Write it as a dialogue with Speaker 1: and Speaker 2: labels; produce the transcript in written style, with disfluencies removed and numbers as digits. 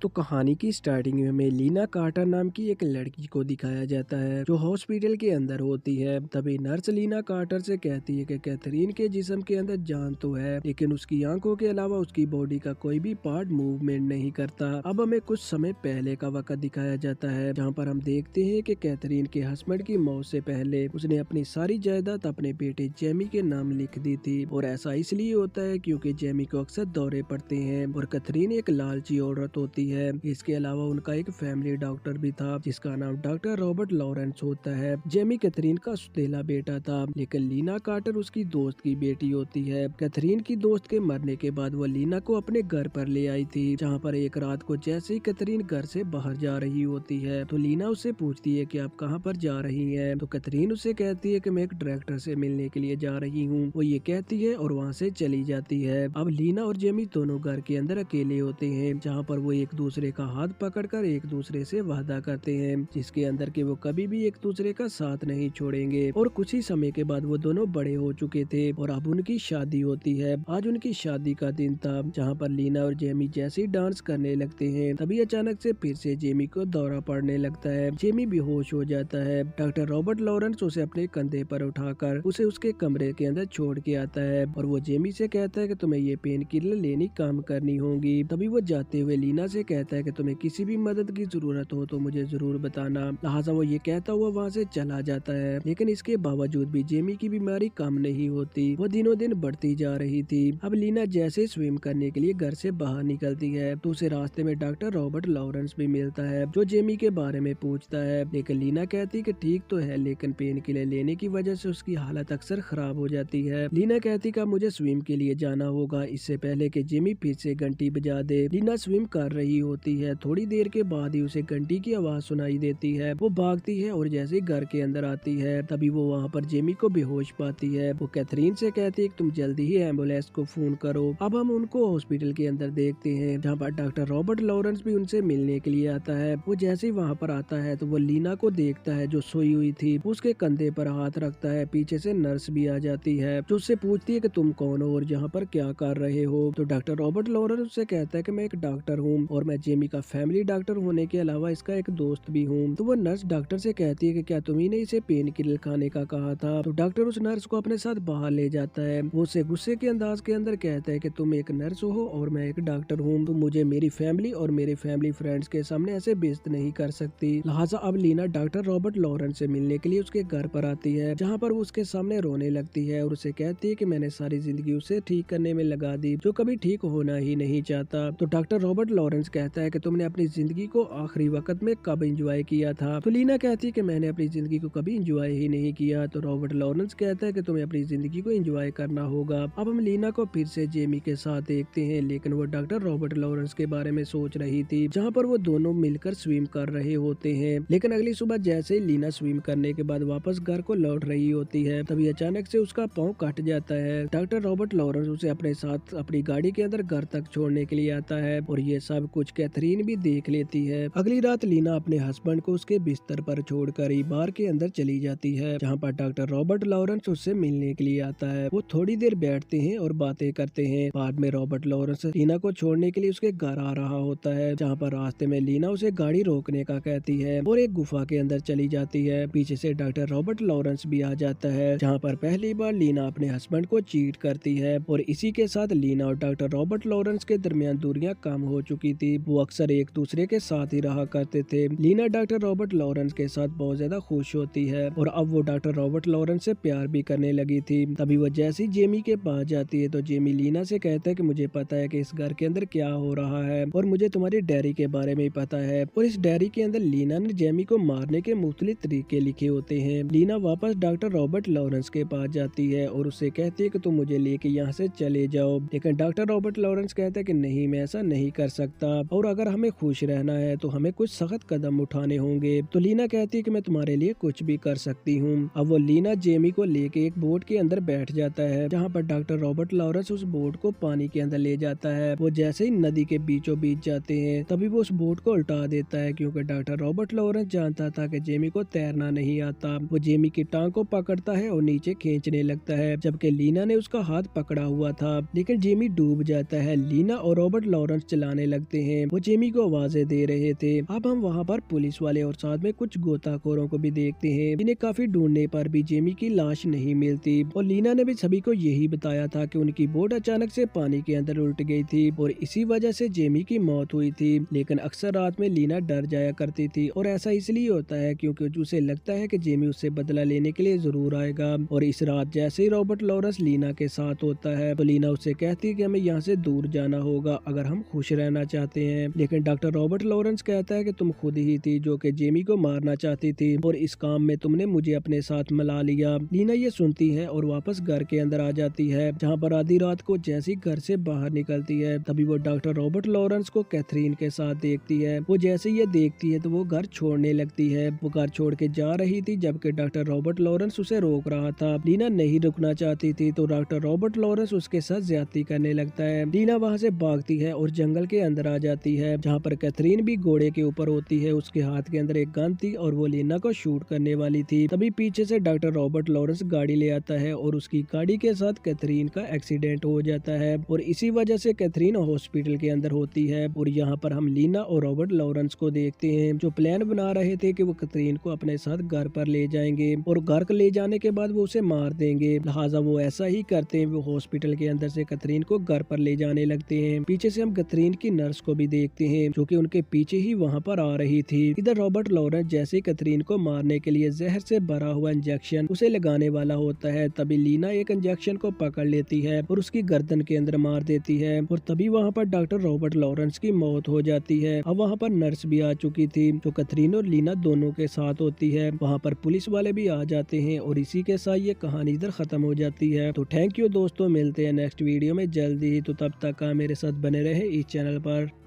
Speaker 1: तो कहानी की स्टार्टिंग में हमें लीना कार्टर नाम की एक लड़की को दिखाया जाता है जो हॉस्पिटल के अंदर होती है। तभी नर्स लीना कार्टर से कहती है कि कैथरीन के जिस्म के अंदर जान तो है लेकिन उसकी आंखों के अलावा उसकी बॉडी का कोई भी पार्ट मूवमेंट नहीं करता। अब हमें कुछ समय पहले का वक्त दिखाया जाता है जहाँ पर हम देखते हैं कि कैथरीन के हस्बैंड की मौत से पहले उसने अपनी सारी जायदाद अपने बेटे जेमी के नाम लिख दी थी और ऐसा इसलिए होता है क्योंकि जेमी को अक्सर दौरे पड़ते हैं और कैथरीन एक लालची औरत होती है। इसके अलावा उनका एक फैमिली डॉक्टर भी था जिसका नाम डॉक्टर रॉबर्ट लॉरेंस होता है। जेमी कैथरीन का सुतेला बेटा था लेकिन लीना कार्टर उसकी दोस्त की बेटी होती है। कैथरीन की दोस्त के मरने के बाद वो लीना को अपने घर पर ले आई थी जहाँ पर एक रात को जैसे ही कैथरीन घर से बाहर जा रही होती है तो लीना उससे पूछती है कि आप कहाँ पर जा रही हैं। तो कैथरीन उससे कहती है कि मैं एक डायरेक्टर से मिलने के लिए जा रही हूँ। वो ये कहती है और वहाँ से चली जाती है। अब लीना और जेमी दोनों घर के अंदर अकेले होते हैं जहाँ पर वो एक दूसरे का हाथ पकड़कर एक दूसरे से वादा करते हैं जिसके अंदर के वो कभी भी एक दूसरे का साथ नहीं छोड़ेंगे। और कुछ ही समय के बाद वो दोनों बड़े हो चुके थे और अब उनकी शादी होती है। आज उनकी शादी का दिन था जहाँ पर लीना और जेमी जैसे ही डांस करने लगते हैं तभी अचानक से फिर से जेमी को दौरा पड़ने लगता है। जेमी बेहोश हो जाता है। डॉक्टर रॉबर्ट लॉरेंस उसे अपने कंधे पर उठाकर उसे उसके कमरे के अंदर छोड़ के आता है और वो जेमी से कहता है कि तुम्हें ये पेन किलर लेनी काम करनी होगी। तभी वो जाते हुए लीना से कहता है कि तुम्हें किसी भी मदद की जरूरत हो तो मुझे जरूर बताना। लिहाजा वो ये कहता हुआ वहाँ से चला जाता है लेकिन इसके बावजूद भी जेमी की बीमारी कम नहीं होती, वो दिनों दिन बढ़ती जा रही थी। अब लीना जैसे स्विम करने के लिए घर से बाहर निकलती है तो उसे रास्ते में डॉक्टर रॉबर्ट लॉरेंस भी मिलता है जो जेमी के बारे में पूछता है लेकिन लीना कहती कि ठीक तो है लेकिन पेन किलर लेने की वजह से उसकी हालत अक्सर खराब हो जाती है। लीना कहती कि मुझे स्विम के लिए जाना होगा इससे पहले कि जेमी फिर से घंटी बजा दे। लीना स्विम कर रही होती है। थोड़ी देर के बाद ही उसे घंटी की आवाज सुनाई देती है। वो भागती है और जैसे ही घर के अंदर आती है तभी वो वहाँ पर जेमी को बेहोश पाती है। वो कैथरीन से कहती है कि तुम जल्दी ही एम्बुलेंस को फोन करो। अब हम उनको हॉस्पिटल के अंदर देखते हैं जहाँ पर डॉक्टर रॉबर्ट लॉरेंस भी उनसे मिलने के लिए आता है। वो जैसे ही वहाँ पर आता है तो वो लीना को देखता है जो सोई हुई थी। उसके कंधे पर हाथ रखता है। पीछे से नर्स भी आ जाती है जो उससे पूछती है कि तुम कौन हो और यहाँ पर क्या कर रहे हो। तो डॉक्टर रॉबर्ट लॉरेंस उससे कहता है कि मैं एक डॉक्टर हूँ और मैं जेमी का फैमिली डॉक्टर होने के अलावा इसका एक दोस्त भी हूँ। तो वो नर्स डॉक्टर से कहती है कि क्या तुम्ही ने इसे पेन किलर खाने का कहा था। तो डॉक्टर उस नर्स को अपने साथ बाहर ले जाता है। वो उसे गुस्से के अंदाज के अंदर कहता है कि तुम एक नर्स हो और मैं एक डॉक्टर हूँ, तुम मुझे मेरी फैमिली और मेरे फैमिली फ्रेंड्स के सामने ऐसे बेइज्जत नहीं कर सकती। लिहाजा अब लीना डॉक्टर रॉबर्ट लॉरेंस से मिलने के लिए उसके घर पर आती है जहाँ पर वो उसके सामने रोने लगती है और उसे कहती है कि मैंने सारी जिंदगी उसे ठीक करने में लगा दी जो कभी ठीक होना ही नहीं चाहता। तो डॉक्टर रॉबर्ट लॉरेंस कहता है कि तुमने अपनी जिंदगी को आखिरी वक्त में कब एंजॉय किया था। तो लीना कहती है कि मैंने अपनी जिंदगी को कभी एंजॉय ही नहीं किया। तो रॉबर्ट लॉरेंस कहता है कि तुम्हें अपनी जिंदगी को एंजॉय करना होगा। अब हम लीना को फिर से जेमी के साथ देखते हैं लेकिन वो डॉक्टर रॉबर्ट लॉरेंस के बारे में सोच रही थी जहाँ पर वो दोनों मिलकर स्विम कर रहे होते हैं। लेकिन अगली सुबह जैसे ही लीना स्विम करने के बाद वापस घर को लौट रही होती है तभी अचानक से उसका पाँव कट जाता है। डॉक्टर रॉबर्ट लॉरेंस उसे अपने साथ अपनी गाड़ी के अंदर घर तक छोड़ने के लिए आता है और ये सब कुछ कैथरीन भी देख लेती है। अगली रात लीना अपने हस्बैंड को उसके बिस्तर पर छोड़कर ही बार के अंदर चली जाती है जहाँ पर डॉक्टर रॉबर्ट लॉरेंस उससे मिलने के लिए आता है। वो थोड़ी देर बैठते हैं और बातें करते हैं। बाद में रॉबर्ट लॉरेंस लीना को छोड़ने के लिए उसके घर आ रहा होता है जहाँ पर रास्ते में लीना उसे गाड़ी रोकने का कहती है और एक गुफा के अंदर चली जाती है। पीछे से डॉक्टर रॉबर्ट लॉरेंस भी आ जाता है जहाँ पर पहली बार लीना अपने हस्बैंड को चीट करती है और इसी के साथ लीना और डॉक्टर रॉबर्ट लॉरेंस के दरमियान दूरियां कम हो चुकी थी। वो अक्सर एक दूसरे के साथ ही रहा करते थे। लीना डॉक्टर रॉबर्ट लॉरेंस के साथ बहुत ज्यादा खुश होती है और अब वो डॉक्टर रॉबर्ट लॉरेंस से प्यार भी करने लगी थी। तभी वो जैसी जेमी के पास जाती है तो जेमी लीना से कहता है कि मुझे पता है कि इस घर के अंदर क्या हो रहा है और मुझे तुम्हारी डायरी के बारे में पता है। और इस डायरी के अंदर लीना ने जेमी को मारने के मुख्तलिफ तरीके लिखे होते हैं। लीना वापस डॉक्टर रॉबर्ट लॉरेंस के पास जाती है और उससे कहती है कि तुम मुझे लेके यहाँ से चले जाओ लेकिन डॉक्टर रॉबर्ट लॉरेंस कहता है कि नहीं, मैं ऐसा नहीं कर सकता और अगर हमें खुश रहना है तो हमें कुछ सख्त कदम उठाने होंगे। तो लीना कहती है कि मैं तुम्हारे लिए कुछ भी कर सकती हूँ। अब वो लीना जेमी को लेके एक बोट के अंदर बैठ जाता है जहाँ पर डॉक्टर रॉबर्ट लॉरेंस उस बोट को पानी के अंदर ले जाता है। वो जैसे ही नदी के बीचों बीच जाते हैं तभी वो उस बोट को उल्टा देता है क्योंकि डॉक्टर रॉबर्ट लॉरेंस जानता था कि जेमी को तैरना नहीं आता। वो जेमी की टांग को पकड़ता है और नीचे खींचने लगता है जबकि लीना ने उसका हाथ पकड़ा हुआ था लेकिन जेमी डूब जाता है। लीना और रॉबर्ट लॉरेंस चलाने लगते हैं वो जेमी को आवाजें दे रहे थे। अब हम वहाँ पर पुलिस वाले और साथ में कुछ गोताखोरों को भी देखते हैं जिन्हें काफी ढूंढने पर भी जेमी की लाश नहीं मिलती और लीना ने भी सभी को यही बताया था कि उनकी बोट अचानक से पानी के अंदर उल्ट गई थी और इसी वजह से जेमी की मौत हुई थी। लेकिन अक्सर रात में लीना डर जाया करती थी और ऐसा इसलिए होता है क्योंकि उसे लगता है कि जेमी उससे बदला लेने के लिए जरूर आएगा। और इस रात जैसे ही रॉबर्ट लॉरेंस लीना के साथ होता है तो लीना उससे कहती है कि हमें यहाँ से दूर जाना होगा अगर हम खुश रहना चाहते हैं। लेकिन डॉक्टर रॉबर्ट लॉरेंस कहता है कि तुम खुद ही थी जो कि जेमी को मारना चाहती थी और इस काम में तुमने मुझे अपने साथ मिला लिया। लीना ये सुनती है और वापस घर के अंदर आ जाती है जहाँ पर आधी रात को जैसी घर से बाहर निकलती है तभी वो डॉक्टर रॉबर्ट लॉरेंस को कैथरीन के साथ देखती है। वो जैसे ये देखती है तो वो घर छोड़ने लगती है। वो घर छोड़ के जा रही थी जबकि डॉक्टर रॉबर्ट लॉरेंस उसे रोक रहा था। लीना नहीं रुकना चाहती थी तो डॉक्टर रॉबर्ट लॉरेंस उसके साथ ज्यादती करने लगता है। लीना वहाँ से भागती है और जंगल के अंदर आ जाती है जहाँ पर कैथरीन भी घोड़े के ऊपर होती है। उसके हाथ के अंदर एक गन थी और वो लीना को शूट करने वाली थी। तभी पीछे से डॉक्टर रॉबर्ट लॉरेंस गाड़ी ले आता है और उसकी गाड़ी के साथ कैथरीन का एक्सीडेंट हो जाता है और इसी वजह से कैथरीन हॉस्पिटल के अंदर होती है। और यहाँ पर हम लीना और रॉबर्ट लॉरेंस को देखते हैं जो प्लान बना रहे थे कि वो कैथरीन को अपने साथ घर पर ले जाएंगे और घर ले जाने के बाद वो उसे मार देंगे। लिहाजा वो ऐसा ही करते हैं। वो हॉस्पिटल के अंदर से कैथरीन को घर पर ले जाने लगते हैं। पीछे से हम कैथरीन की नर्स को भी देखते हैं जो कि उनके पीछे ही वहाँ पर आ रही थी। इधर रॉबर्ट लॉरेंस जैसे कैथरीन को मारने के लिए जहर से भरा हुआ इंजेक्शन उसे लगाने वाला होता है तभी लीना एक इंजेक्शन को पकड़ लेती है और उसकी गर्दन के अंदर मार देती है और तभी वहाँ पर डॉक्टर रॉबर्ट लॉरेंस की मौत हो जाती है। अब वहाँ पर नर्स भी आ चुकी थी जो कैथरीन और लीना दोनों के साथ होती है। वहाँ पर पुलिस वाले भी आ जाते हैं और इसी के साथ ये कहानी इधर खत्म हो जाती है। तो थैंक यू दोस्तों, मिलते हैं नेक्स्ट वीडियो में जल्दी ही। तो तब तक मेरे साथ बने रहे इस चैनल पर।